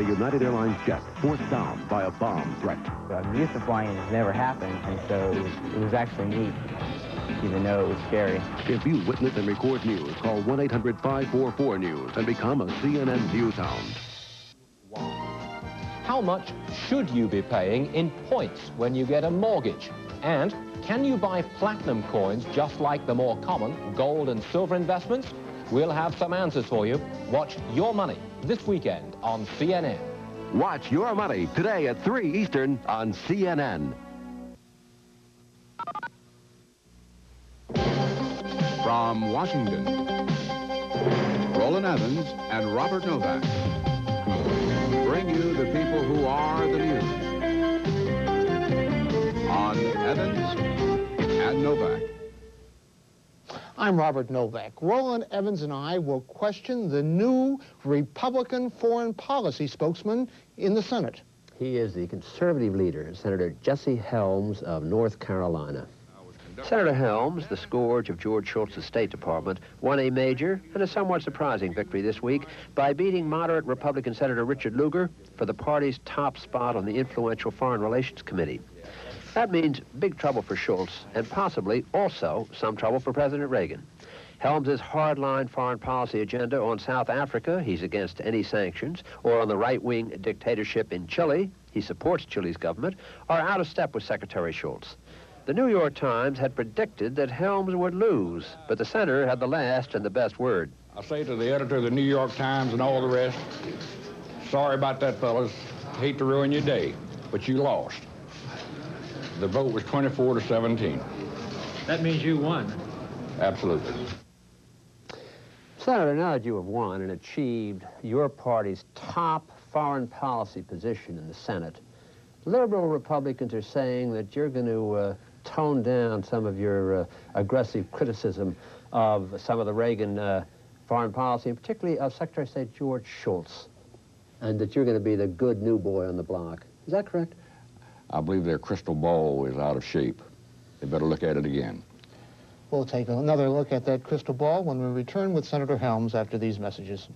A United Airlines jet forced down by a bomb threat. I'm used to flying, and it's never happened, and so it was actually neat, even though it was scary. If you witness and record news, call 1-800-544-NEWS and become a CNN News Hound. How much should you be paying in points when you get a mortgage? And can you buy platinum coins just like the more common gold and silver investments? We'll have some answers for you. Watch Your Money this weekend on CNN. Watch Your Money today at 3 Eastern on CNN. From Washington, Roland Evans and Robert Novak bring you the people who are the news on Evans and Novak. I'm Robert Novak. Roland Evans and I will question the new Republican foreign policy spokesman in the Senate. He is the conservative leader, Senator Jesse Helms of North Carolina. Senator Helms, the scourge of George Shultz's State Department, won a major and a somewhat surprising victory this week by beating moderate Republican Senator Richard Lugar for the party's top spot on the influential Foreign Relations Committee. That means big trouble for Schultz and possibly also some trouble for President Reagan. Helms's hardline foreign policy agenda on South Africa, he's against any sanctions, or on the right-wing dictatorship in Chile, he supports Chile's government, are out of step with Secretary Schultz. The New York Times had predicted that Helms would lose, but the senator had the last and the best word. I'll say to the editor of the New York Times and all the rest, sorry about that, fellas. Hate to ruin your day, but you lost. The vote was 24-17. That means you won. Absolutely. Senator, now that you have won and achieved your party's top foreign policy position in the Senate, liberal Republicans are saying that you're going to tone down some of your aggressive criticism of some of the Reagan foreign policy, and particularly of Secretary of State George Shultz, and that you're going to be the good new boy on the block. Is that correct? I believe their crystal ball is out of shape. They better look at it again. We'll take another look at that crystal ball when we return with Senator Helms after these messages.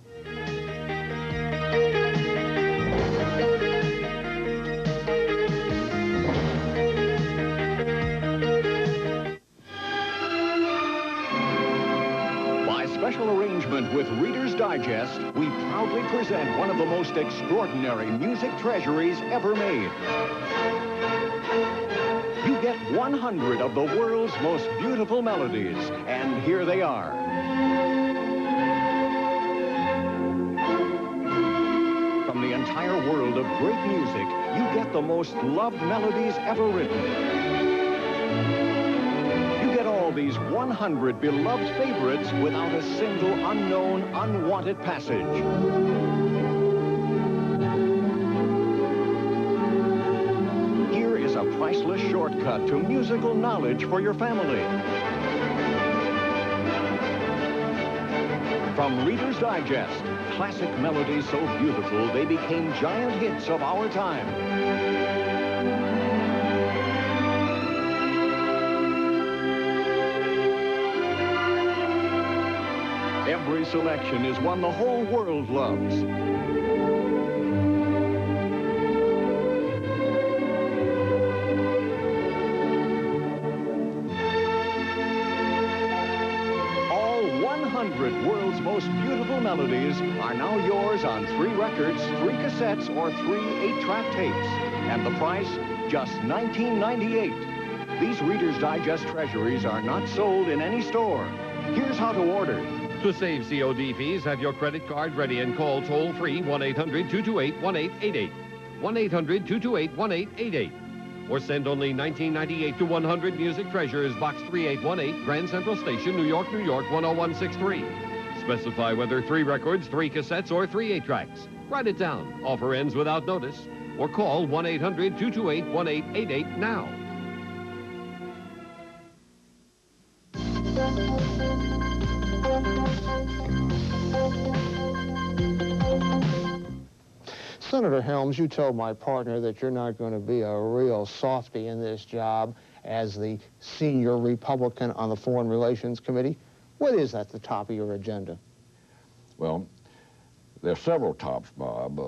Special arrangement with Reader's Digest, we proudly present one of the most extraordinary music treasuries ever made. You get 100 of the world's most beautiful melodies, and here they are. From the entire world of great music, you get the most loved melodies ever written. These 100 beloved favorites without a single unknown, unwanted passage. Here is a priceless shortcut to musical knowledge for your family. From Reader's Digest, classic melodies so beautiful they became giant hits of our time. Every selection is one the whole world loves. All 100 world's most beautiful melodies are now yours on 3 records, 3 cassettes, or 3 8-track tapes. And the price, just $19.98. These Reader's Digest treasuries are not sold in any store. Here's how to order. To save COD fees, have your credit card ready and call toll-free 1-800-228-1888. 1-800-228-1888. Or send only $19.98 to 100 Music Treasures, Box 3818, Grand Central Station, New York, New York, 10163. Specify whether 3 records, 3 cassettes, or 3 8-tracks. Write it down. Offer ends without notice. Or call 1-800-228-1888 now. Senator Helms, you told my partner that you're not going to be a real softy in this job as the senior Republican on the Foreign Relations Committee. What is at the top of your agenda? Well, there are several tops, Bob.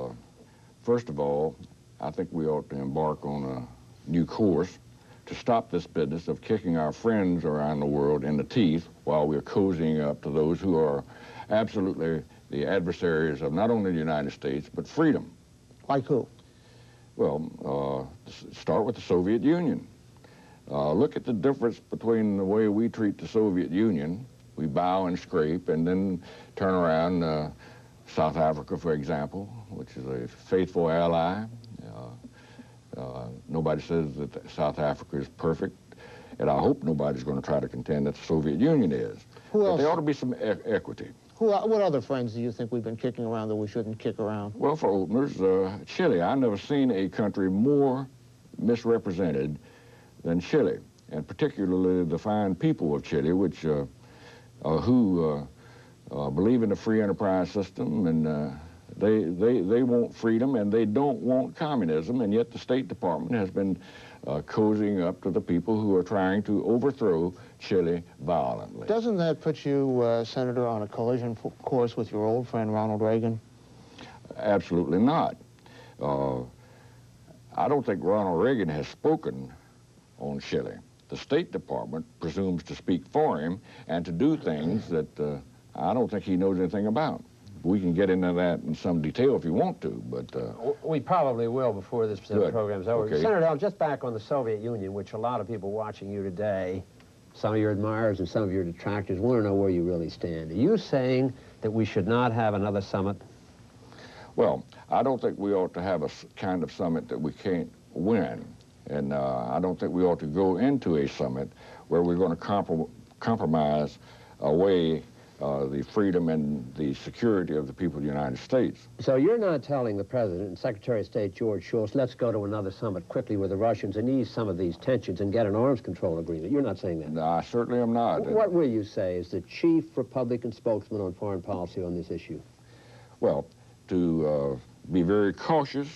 first of all, I think we ought to embark on a new course to stop this business of kicking our friends around the world in the teeth while we're cozying up to those who are absolutely the adversaries of not only the United States, but freedom. Like who? Well, start with the Soviet Union. Look at the difference between the way we treat the Soviet Union. We bow and scrape, and then turn around. South Africa, for example, which is a faithful ally. Nobody says that South Africa is perfect, and I hope nobody's going to try to contend that the Soviet Union is. Who else? But there ought to be some equity. What other friends do you think we've been kicking around that we shouldn't kick around? Well, for openers, Chile. I've never seen a country more misrepresented than Chile, and particularly the fine people of Chile, which who believe in the free enterprise system, and they want freedom, and they don't want communism, and yet the State Department has been cozying up to the people who are trying to overthrow Chile violently. Doesn't that put you, Senator, on a collision course with your old friend Ronald Reagan? Absolutely not. I don't think Ronald Reagan has spoken on Chile. The State Department presumes to speak for him and to do things that I don't think he knows anything about. We can get into that in some detail if you want to, but... We probably will before this program's over. Okay. Senator Helms, just back on the Soviet Union, which a lot of people watching you today, some of your admirers and some of your detractors, want to know where you really stand. Are you saying that we should not have another summit? Well, I don't think we ought to have a kind of summit that we can't win. And I don't think we ought to go into a summit where we're going to compromise away the freedom and the security of the people of the United States. So you're not telling the President and Secretary of State George Shultz, let's go to another summit quickly with the Russians and ease some of these tensions and get an arms control agreement. You're not saying that? No, I certainly am not. What will you say as the chief Republican spokesman on foreign policy on this issue? Well, to be very cautious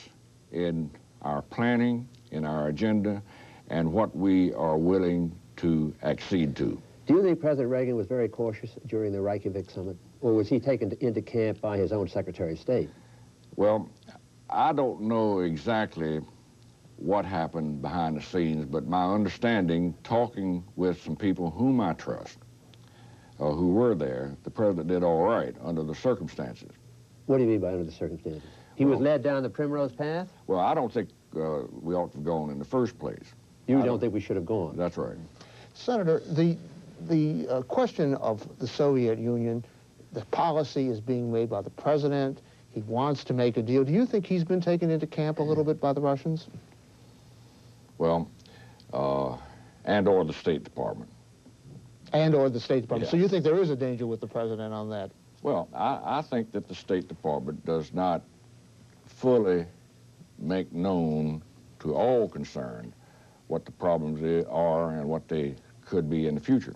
in our planning, in our agenda, and what we are willing to accede to. Do you think President Reagan was very cautious during the Reykjavik summit, or was he taken into camp by his own Secretary of State? Well, I don't know exactly what happened behind the scenes, but my understanding, talking with some people whom I trust, who were there, the President did all right under the circumstances. What do you mean by under the circumstances? He was led down the primrose path? Well, I don't think we ought to have gone in the first place. You don't think we should have gone? That's right. Senator, the question of the Soviet Union, the policy is being made by the President. He wants to make a deal. Do you think he's been taken into camp a little bit by the Russians? Well, and or the State Department. And or the State Department. Yeah. So you think there is a danger with the President on that? Well, I think that the State Department does not fully make known to all concerned what the problems are and what they could be in the future.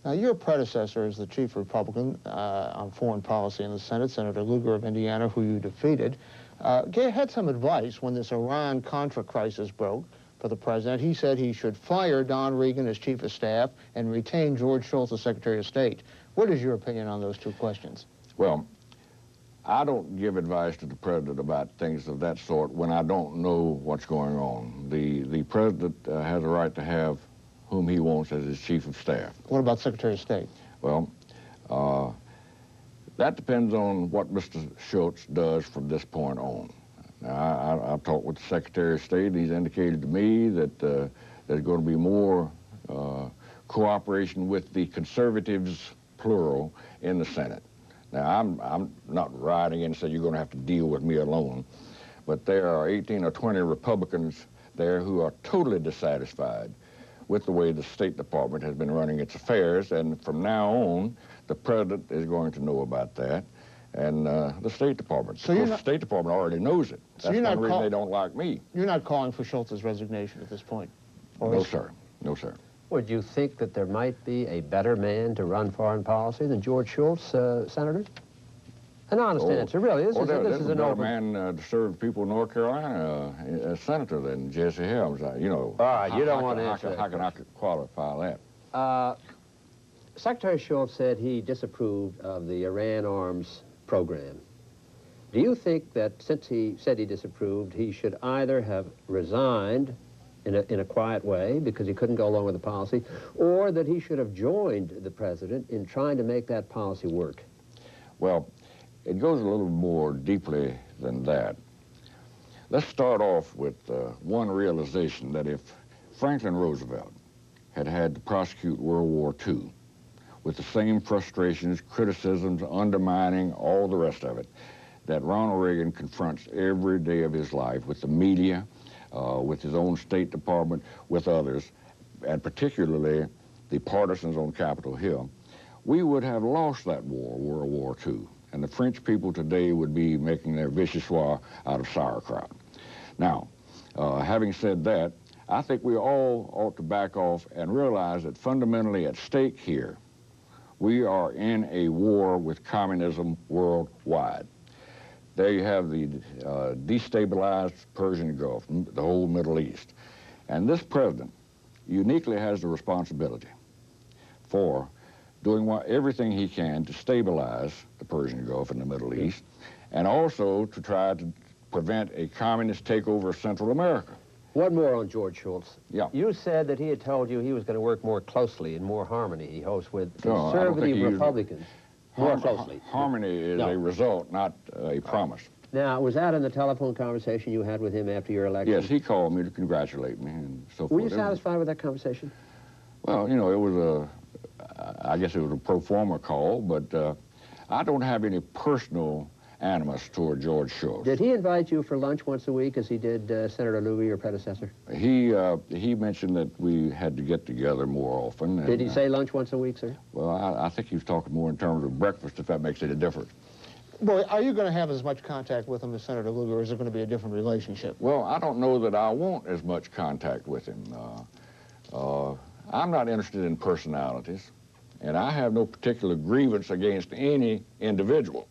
Now, your predecessor as the chief Republican on foreign policy in the Senate, Senator Lugar of Indiana, who you defeated, had some advice when this Iran-Contra crisis broke for the President. He said he should fire Don Regan as chief of staff and retain George Shultz as Secretary of State. What is your opinion on those two questions? Well, I don't give advice to the President about things of that sort when I don't know what's going on. The President has a right to have whom he wants as his chief of staff. What about Secretary of State? Well, that depends on what Mr. Shultz does from this point on. Now, I've talked with the Secretary of State, and he's indicated to me that there's going to be more cooperation with the conservatives, plural, in the Senate. Now, I'm not riding in and saying you're going to have to deal with me alone, but there are 18 or 20 Republicans there who are totally dissatisfied with the way the State Department has been running its affairs, and from now on, the President is going to know about that, and the State Department. So the State Department already knows it. That's one reason they don't like me. You're not calling for Shultz's resignation at this point? No, sir. No, sir. Would you think that there might be a better man to run foreign policy than George Shultz, Senator? An honest answer, really. This is an better man to serve people of North Carolina as senator than Jesse Helms. You know. All right, you don't want to answer that. How can I qualify that? Secretary Shultz said he disapproved of the Iran arms program. Do you think that since he said he disapproved, he should either have resigned in a quiet way because he couldn't go along with the policy, or that he should have joined the president in trying to make that policy work? Well, it goes a little more deeply than that. Let's start off with one realization, that if Franklin Roosevelt had had to prosecute World War II with the same frustrations, criticisms, undermining, all the rest of it, that Ronald Reagan confronts every day of his life with the media, with his own State Department, with others, and particularly the partisans on Capitol Hill, we would have lost that war, World War II. And the French people today would be making their vichyssoise out of sauerkraut. Now, having said that, I think we all ought to back off and realize that fundamentally at stake here, we are in a war with communism worldwide. There you have the destabilized Persian Gulf, the whole Middle East. And this president uniquely has the responsibility for doing everything he can to stabilize the Persian Gulf and the Middle East, and also to try to prevent a communist takeover of Central America. One more on George Shultz. Yeah. You said that he had told you he was going to work more closely and more harmony, he hopes, with conservative Republicans. More closely. Harmony is a result, not a promise. Now, was that in the telephone conversation you had with him after your election? Yes, he called me to congratulate me and so forth. Were you satisfied with that conversation? Well, you know, it was I guess it was a pro forma call, but I don't have any personal animus toward George Shultz. Did he invite you for lunch once a week as he did Senator Lugar, your predecessor? He mentioned that we had to get together more often. And, did he say lunch once a week, sir? Well, I think he was talking more in terms of breakfast, if that makes any difference. Boy, are you going to have as much contact with him as Senator Lugar, or is it going to be a different relationship? Well, I don't know that I want as much contact with him. I'm not interested in personalities, and I have no particular grievance against any individual.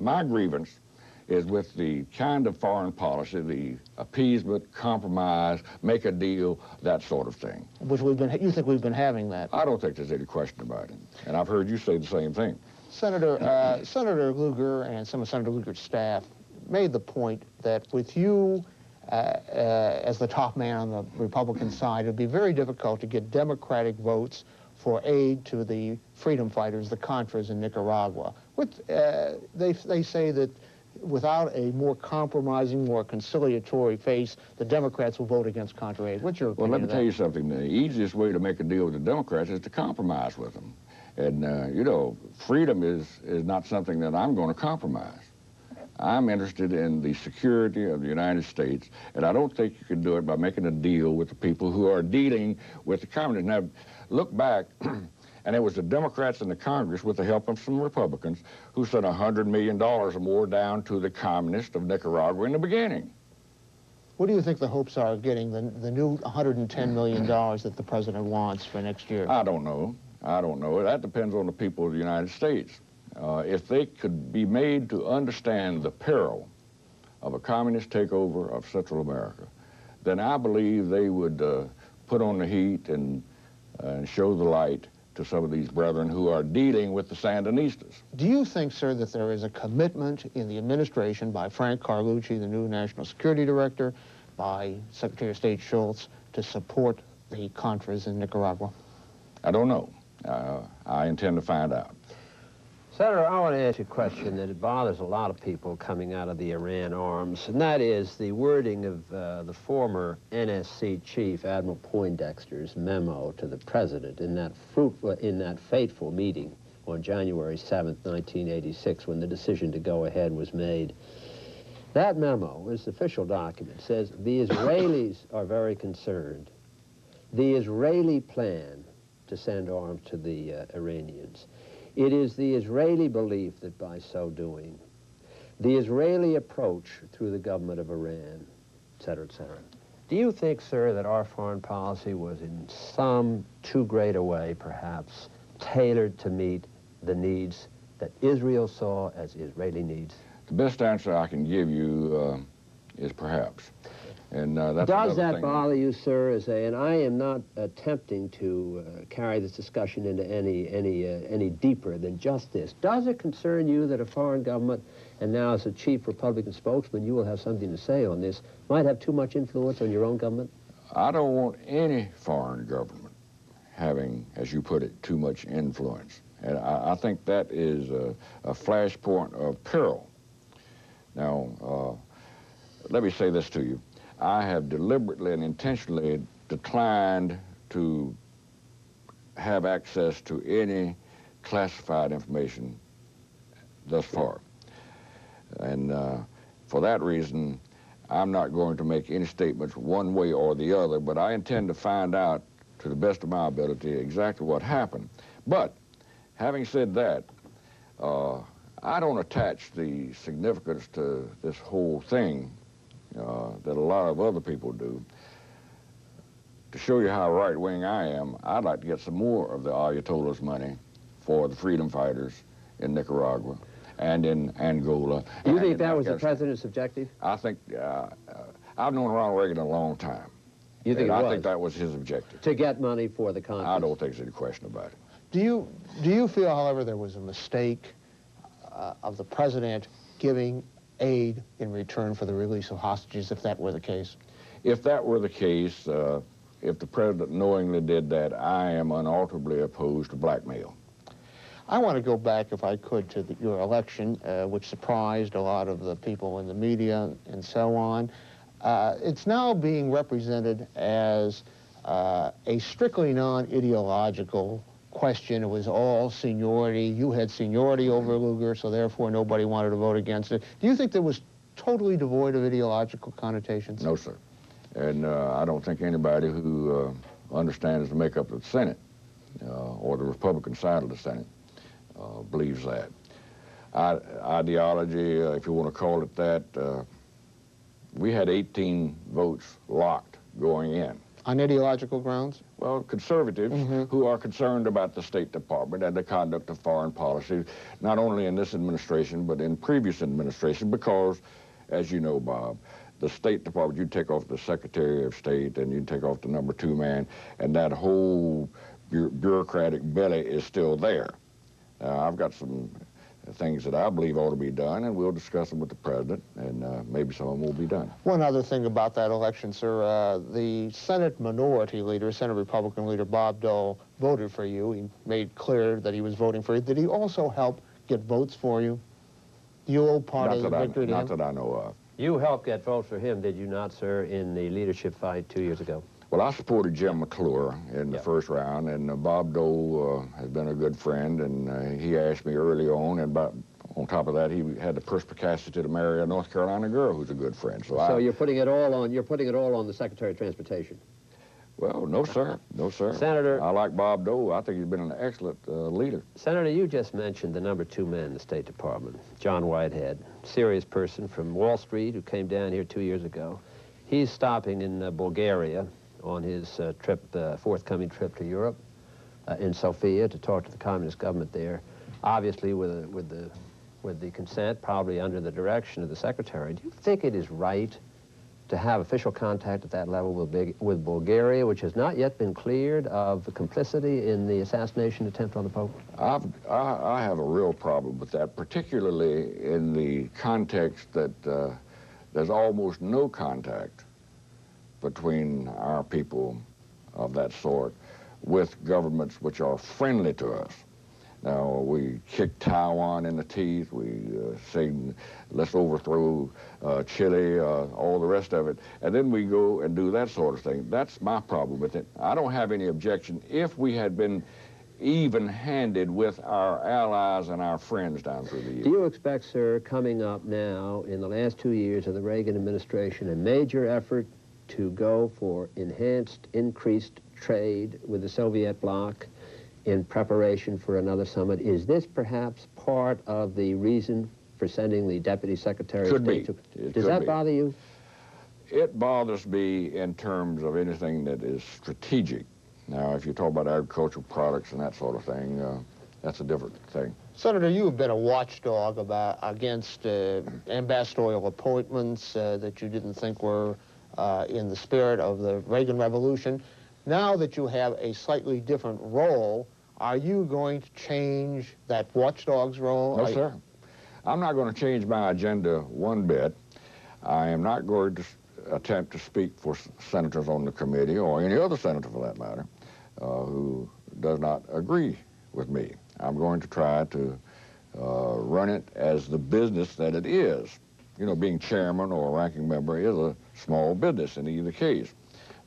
My grievance is with the kind of foreign policy, the appeasement, compromise, make a deal, that sort of thing. Which you think we've been having that? I don't think there's any question about it, and I've heard you say the same thing. Senator Lugar and some of Senator Lugar's staff made the point that with you as the top man on the Republican side, it would be very difficult to get Democratic votes for aid to the freedom fighters, the Contras in Nicaragua. They say that without a more compromising, more conciliatory face, the Democrats will vote against Contra aid. What's your opinion? Well, let me tell you something. The easiest way to make a deal with the Democrats is to compromise with them. And, you know, freedom is not something that I'm going to compromise. I'm interested in the security of the United States, and I don't think you can do it by making a deal with the people who are dealing with the communists. Now, look back, and it was the Democrats in the Congress, with the help of some Republicans, who sent $100 million or more down to the communists of Nicaragua in the beginning. What do you think the hopes are of getting the new $110 million that the president wants for next year? I don't know. I don't know. That depends on the people of the United States. If they could be made to understand the peril of a communist takeover of Central America, then I believe they would put on the heat and show the light to some of these brethren who are dealing with the Sandinistas. Do you think, sir, that there is a commitment in the administration by Frank Carlucci, the new National Security Director, by Secretary of State Shultz, to support the Contras in Nicaragua? I don't know. I intend to find out. Senator, I want to ask you a question that bothers a lot of people coming out of the Iran arms, and that is the wording of the former NSC chief, Admiral Poindexter's memo to the president in that fateful meeting on January 7th, 1986, when the decision to go ahead was made. That memo, this official document, says the Israelis are very concerned. The Israeli plan to send arms to the Iranians. It is the Israeli belief that by so doing, the Israeli approach through the government of Iran, et cetera, et cetera. Do you think, sir, that our foreign policy was in some too great a way, perhaps, tailored to meet the needs that Israel saw as Israeli needs? The best answer I can give you is perhaps. And that's Does another that thing. bother you, sir? And I am not attempting to carry this discussion into any deeper than just this. Does it concern you that a foreign government, and now as a chief Republican spokesman, you will have something to say on this, might have too much influence on your own government? I don't want any foreign government having, as you put it, too much influence. And I think that is a flashpoint of peril. Now, let me say this to you. I have deliberately and intentionally declined to have access to any classified information thus far. And for that reason, I'm not going to make any statements one way or the other, but I intend to find out, to the best of my ability, exactly what happened. But having said that, I don't attach the significance to this whole thing that a lot of other people do. To show you how right-wing I am, I'd like to get some more of the Ayatollah's money for the freedom fighters in Nicaragua and in Angola. You think that was the president's objective? I think, I've known Ronald Reagan a long time. You think it was? I think that was his objective. To get money for the conference? I don't think there's any question about it. Do you feel, however, there was a mistake of the president giving aid in return for the release of hostages, if that were the case? If that were the case, if the president knowingly did that, I am unalterably opposed to blackmail. I want to go back, if I could, to your election, which surprised a lot of the people in the media and so on. It's now being represented as a strictly non-ideological question. It was all seniority. You had seniority over Lugar, so therefore nobody wanted to vote against it. Do you think that was totally devoid of ideological connotations? No, sir. And I don't think anybody who understands the makeup of the Senate or the Republican side of the Senate believes that. Ideology, if you want to call it that, we had 18 votes locked going in. On ideological grounds? Well, conservatives who are concerned about the State Department and the conduct of foreign policy, not only in this administration, but in previous administration, because, as you know, Bob, the State Department, you take off the Secretary of State and you take off the #2 man, and that whole bureaucratic belly is still there. I've got some things that I believe ought to be done, and we'll discuss them with the president, and maybe some of them will be done. One other thing about that election, sir, the Senate minority leader, Senate Republican leader Bob Dole, voted for you. He made clear that he was voting for you. Did he also help get votes for you? You owe part of the victory to him? Not that I know of. You helped get votes for him, did you not, sir, in the leadership fight 2 years ago? Well, I supported Jim McClure in the first round, and Bob Dole has been a good friend, and he asked me early on, and on top of that, he had the perspicacity to marry a North Carolina girl who's a good friend. So you're putting it all on the Secretary of Transportation? Well, no, sir. No, sir. Senator, I like Bob Dole. I think he's been an excellent leader. Senator, you just mentioned the #2 man in the State Department, John Whitehead, serious person from Wall Street who came down here 2 years ago. He's stopping in Bulgaria on his forthcoming trip to Europe, in Sofia, to talk to the communist government there, obviously with the consent, probably under the direction of the Secretary. Do you think it is right to have official contact at that level with Bulgaria, which has not yet been cleared of complicity in the assassination attempt on the Pope? I have a real problem with that, particularly in the context that there's almost no contact between our people of that sort with governments which are friendly to us. Now, we kick Taiwan in the teeth, we say, let's overthrow Chile, all the rest of it, and then we go and do that sort of thing. That's my problem with it. I don't have any objection if we had been even-handed with our allies and our friends down through the years. Do you expect, sir, coming up now in the last 2 years of the Reagan administration, a major effort to go for enhanced, increased trade with the Soviet bloc in preparation for another summit? Is this perhaps part of the reason for sending the Deputy Secretary of State? Does that bother you? It bothers me in terms of anything that is strategic. Now, if you talk about agricultural products and that sort of thing, that's a different thing. Senator, you have been a watchdog against ambassadorial appointments that you didn't think were in the spirit of the Reagan Revolution. Now that you have a slightly different role, are you going to change that watchdog's role? No, sir. I'm not going to change my agenda one bit. I am not going to attempt to speak for senators on the committee, or any other senator for that matter, who does not agree with me. I'm going to try to run it as the business that it is. You know, being chairman or ranking member is a small business in either case.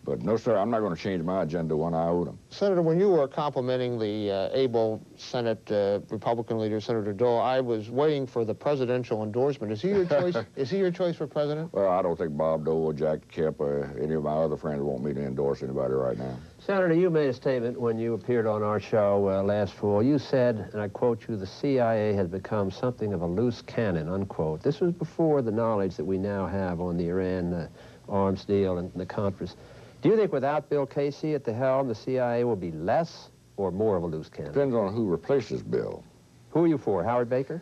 But no, sir, I'm not going to change my agenda one iota. Senator, when you were complimenting the able Senate Republican leader, Senator Dole, I was waiting for the presidential endorsement. Is he your choice? Is he your choice for president? Well, I don't think Bob Dole or Jack Kemp or any of my other friends want me to endorse anybody right now. Senator, you made a statement when you appeared on our show last fall. You said, and I quote you, the CIA has become something of a loose cannon, unquote. This was before the knowledge that we now have on the Iran arms deal and the Contras. Do you think without Bill Casey at the helm, the CIA will be less or more of a loose cannon? Depends on who replaces Bill. Who are you for, Howard Baker?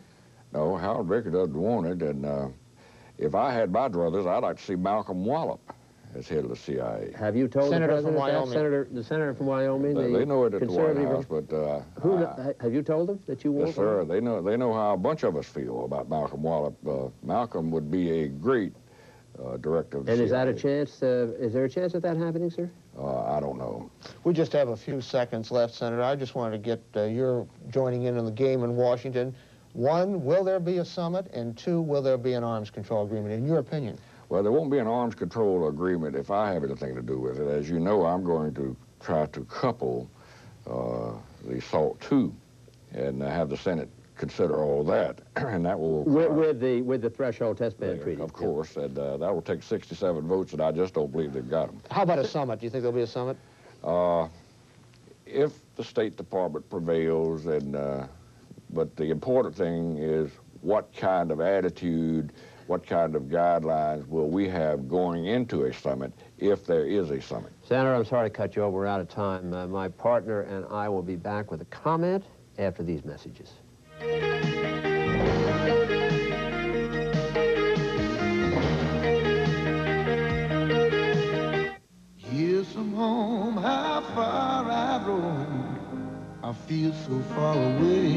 No, Howard Baker doesn't want it, and if I had my druthers, I'd like to see Malcolm Wallop as head of the CIA. Have you told Senator the from Wyoming? The senator from Wyoming? They know it at the White House, but... have you told them that you want? Yes, sir. They know how a bunch of us feel about Malcolm Wallop. Malcolm would be a great director of the CIA. And is that a chance, is there a chance of that happening, sir? I don't know. We just have a few seconds left, Senator. I just wanted to get your joining in on the game in Washington. One, will there be a summit? And two, will there be an arms control agreement, in your opinion? Well, there won't be an arms control agreement if I have anything to do with it. As you know, I'm going to try to couple the SALT II and have the Senate consider all that, and that will... With the threshold test ban treaty. Of course, and that will take 67 votes, and I just don't believe they've got them. How about a summit? Do you think there'll be a summit? If the State Department prevails, and but the important thing is what kind of attitude, what kind of guidelines will we have going into a summit if there is a summit? Senator, I'm sorry to cut you off. We're out of time. My partner and I will be back with a comment after these messages. Here's from home, how far I've roamed. I feel so far away.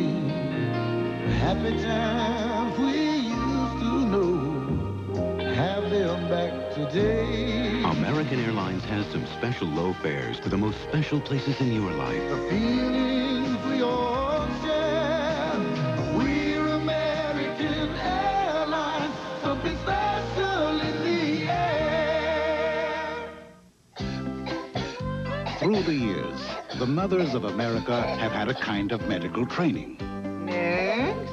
The happy times we used to know, have them back today. American Airlines has some special low fares to the most special places in your life. The feelings we all share. We're American Airlines, something special in the air. Through the years, the mothers of America have had a kind of medical training. Next.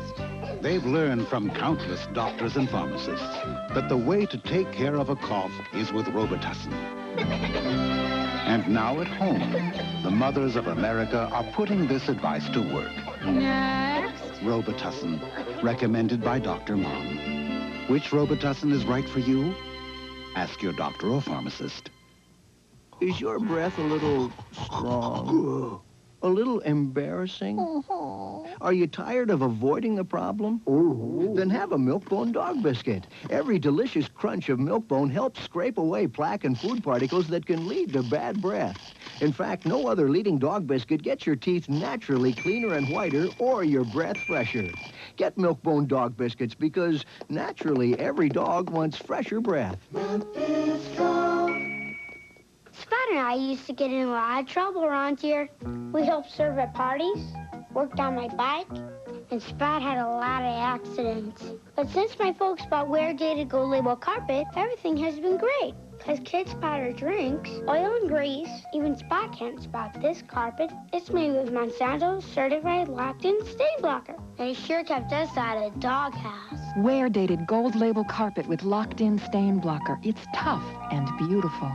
They've learned from countless doctors and pharmacists that the way to take care of a cough is with Robitussin. And now at home, the mothers of America are putting this advice to work. Next. Robitussin, recommended by Dr. Mom. Which Robitussin is right for you? Ask your doctor or pharmacist. Is your breath a little strong? A little embarrassing? Are you tired of avoiding the problem? Then have a Milk-Bone dog biscuit. Every delicious crunch of Milk-Bone helps scrape away plaque and food particles that can lead to bad breath. In fact, no other leading dog biscuit gets your teeth naturally cleaner and whiter or your breath fresher. Get Milk-Bone dog biscuits because naturally every dog wants fresher breath. Spud and I used to get in a lot of trouble around here. We helped serve at parties, worked on my bike, and Spud had a lot of accidents. But since my folks bought wear-dated gold label carpet, everything has been great. Because kids powder drinks, oil and grease, even Spot can't spot this carpet. It's made with Monsanto's certified locked-in stain blocker. And it sure kept us out of the doghouse. Wear-dated gold label carpet with locked-in stain blocker. It's tough and beautiful.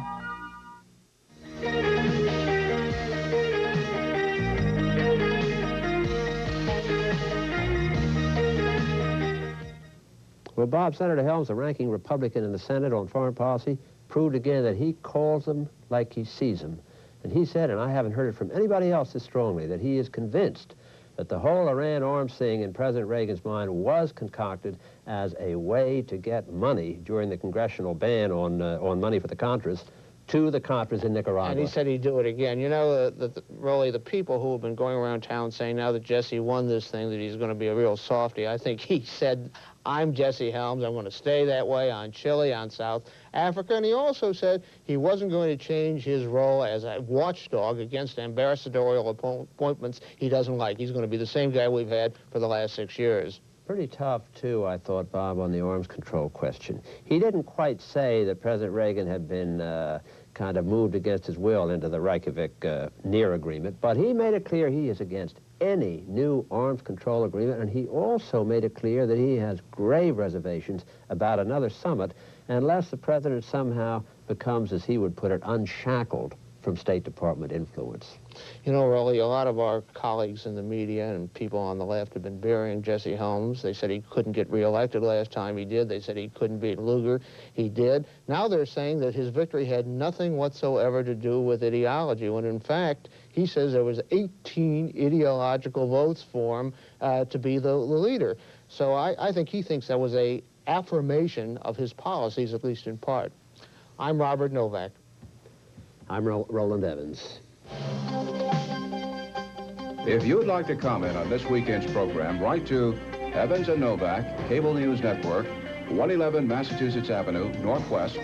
Well, Bob, Senator Helms, the ranking Republican in the Senate on foreign policy, proved again that he calls them like he sees them. And he said, and I haven't heard it from anybody else this strongly, that he is convinced that the whole Iran arms thing in President Reagan's mind was concocted as a way to get money during the congressional ban on money for the Contras to the Contras in Nicaragua. And he said he'd do it again. You know, really, the people who have been going around town saying now that Jesse won this thing, that he's going to be a real softy, I think he said, I'm Jesse Helms, I'm going to stay that way on Chile, on South Africa. And he also said he wasn't going to change his role as a watchdog against ambassadorial appointments he doesn't like. He's going to be the same guy we've had for the last 6 years. Pretty tough, too, I thought, Bob, on the arms control question. He didn't quite say that President Reagan had been kind of moved against his will into the Reykjavik NEAR agreement, but he made it clear he is against any new arms control agreement, and he also made it clear that he has grave reservations about another summit unless the president somehow becomes, as he would put it, unshackled from State Department influence. You know, really, a lot of our colleagues in the media and people on the left have been burying Jesse Helms. They said he couldn't get reelected last time he did. They said he couldn't beat Lugar. He did. Now they're saying that his victory had nothing whatsoever to do with ideology, when in fact, he says there was 18 ideological votes for him to be the leader. So I think he thinks that was an affirmation of his policies, at least in part. I'm Robert Novak. I'm Roland Evans. If you'd like to comment on this weekend's program, write to Evans and Novak, Cable News Network, 111 Massachusetts Avenue, Northwest,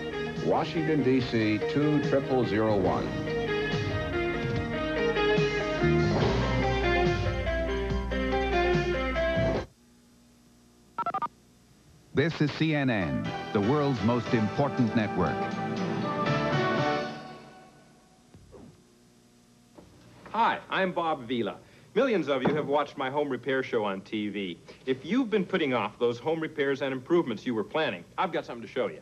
Washington, D.C. 20001. This is CNN, the world's most important network. Hi, I'm Bob Vila. Millions of you have watched my home repair show on TV. If you've been putting off those home repairs and improvements you were planning, I've got something to show you.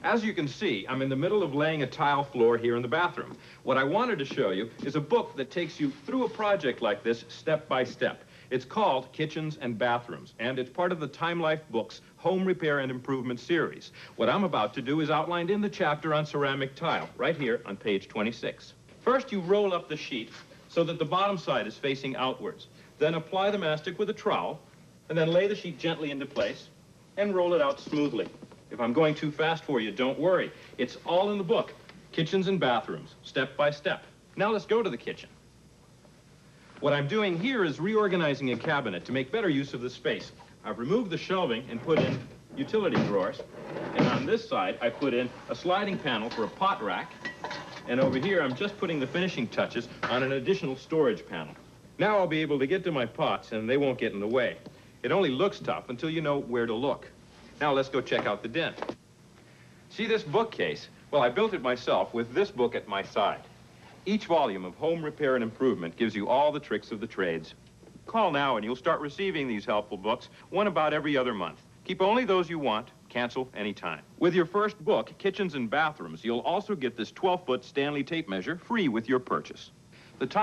As you can see, I'm in the middle of laying a tile floor here in the bathroom. What I wanted to show you is a book that takes you through a project like this step by step. It's called Kitchens and Bathrooms, and it's part of the Time Life Books Home Repair and Improvement series. What I'm about to do is outlined in the chapter on ceramic tile, right here on page 26. First, you roll up the sheet so that the bottom side is facing outwards. Then apply the mastic with a trowel, and then lay the sheet gently into place and roll it out smoothly. If I'm going too fast for you, don't worry. It's all in the book, Kitchens and Bathrooms, step by step. Now let's go to the kitchen. What I'm doing here is reorganizing a cabinet to make better use of the space. I've removed the shelving and put in utility drawers. And on this side, I put in a sliding panel for a pot rack. And over here, I'm just putting the finishing touches on an additional storage panel. Now I'll be able to get to my pots, and they won't get in the way. It only looks tough until you know where to look. Now let's go check out the den. See this bookcase? Well, I built it myself with this book at my side. Each volume of Home Repair and Improvement gives you all the tricks of the trades. Call now and you'll start receiving these helpful books, one about every other month. Keep only those you want. Cancel anytime. With your first book, Kitchens and Bathrooms, you'll also get this 12-foot Stanley tape measure free with your purchase. The time